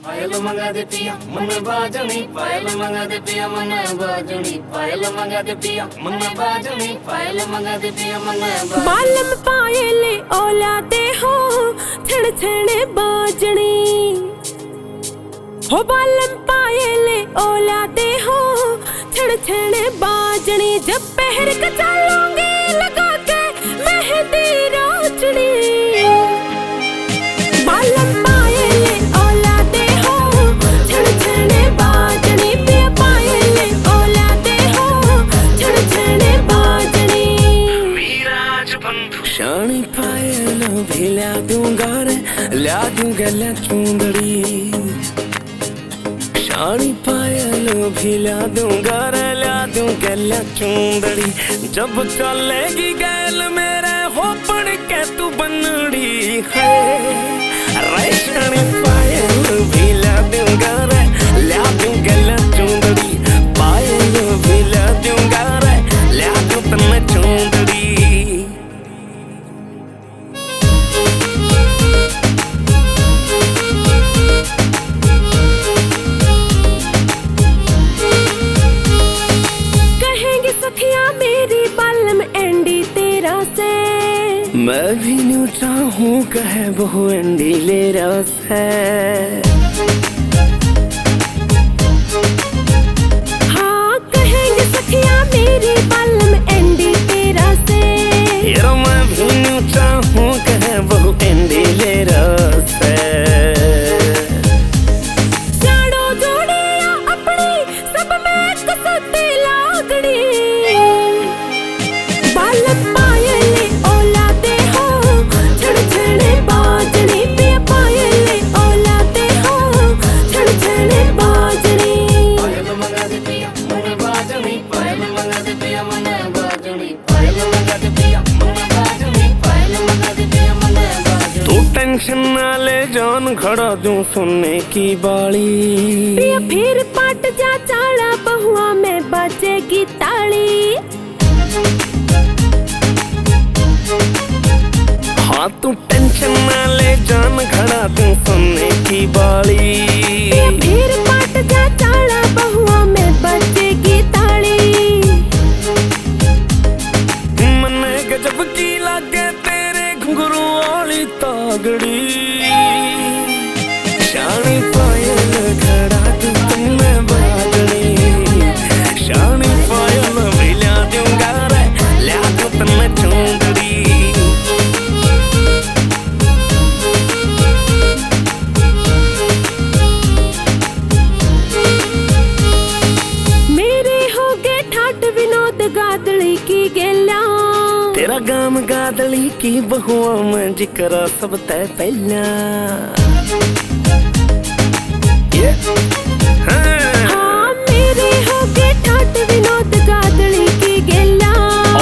पायल मंगा दे पिया मन बाजनी, पायल मंगा दे पिया मन बाजनी, पायल मंगा दे पिया मन बाजनी, पायल मंगा दे पिया मन बाजनी। बालम पायल औलादे हो छण छण बाजनी, हो बालम पायल औलादे हो छण छण बाजनी। जब पहर का चलोगे लगा के मेहंदी रोचनी, बालम पायल औलादे हो छण छण बाजनी, पिया पायल औलादे हो छण छण बाजनी। विराज बंधु शानी पायल भी ला दूंगा रे, ला दूंगा ला चुंदड़ी, शानी पायल भी ला दूंगा रे, ला दूंगा ला चुंदड़ी। जब चलेगी गैल मेरे हो पड़ के तू बनड़ी है, रे शानी पायल भी ला दूंगा रे, ला दूंगा ला चुंदड़ी, पायल भी ला दूंगा रे, ला दूंगा चुंदड़ी। मेरी बालम एंडी तेरा से, मैं भी न्यू चाहूँ कहे बहु एंडी ले रस है। हाँ कहेंगे सखिया मेरी बालम एंडी तेरा से, यार मैं भी न्यू चाहूँ कहे बहु एंडी ले रस है। साड़ो जोड़िया अपनी सब में कसती लागड़ी, बालम पायल औलादे हो छण छण बाजनी, पिया पायल औलादे हो छण छण बाजनी। पायल मंगा दे पिया मन बाजनी, पायल मंगा दे पिया मन बाजनी, पायल मंगा दे पिया मन बाजनी, पायल मंगा दे पिया मन बाजनी। तू टेंशन ना ले जान खड़ा दूं सुनने की बाली, पिया फिर पाट जा चाड़ा बहुआ में बजेगी ताली। हाँ तू टेंशन ना ले जान खड़ा दूं सुनने की बाली, पिया फिर पाट जा चाड़ा बहुआ में बजेगी ताली। मन गजब की लागे तेरे घुंघरू वाली तागड़ी, शानी पायल खड़ा तू तुमने बाजनी, शानी पायल भी ला दूंगा रे, ला दूं तन्ने चुंदड़ी। मेरे हो गए ठाट विनोद गादड़ी की गेला, तेरा गाम गादड़ी की बहुआ में जिक्र सब तय पहला। हाँ मेरे हो गए ठाट विनोद गादड़ी की गेला,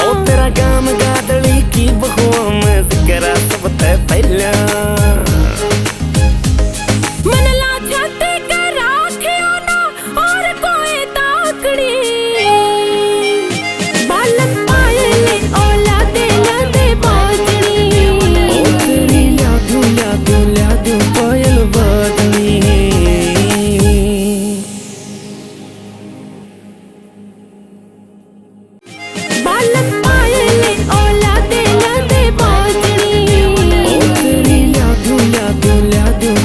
ओ तेरा गाम गादड़ी की बहुआ में जिक्र सब तय पहला। मन ला छाती का राखियो ना और कोई ताकड़ी, बालम पायल औलादे लादे बाजनी, ओ तेरी ला दूं पायल बाजनी। बालम पायल औलादे लादे बाजनी, ओ तेरी ला दूं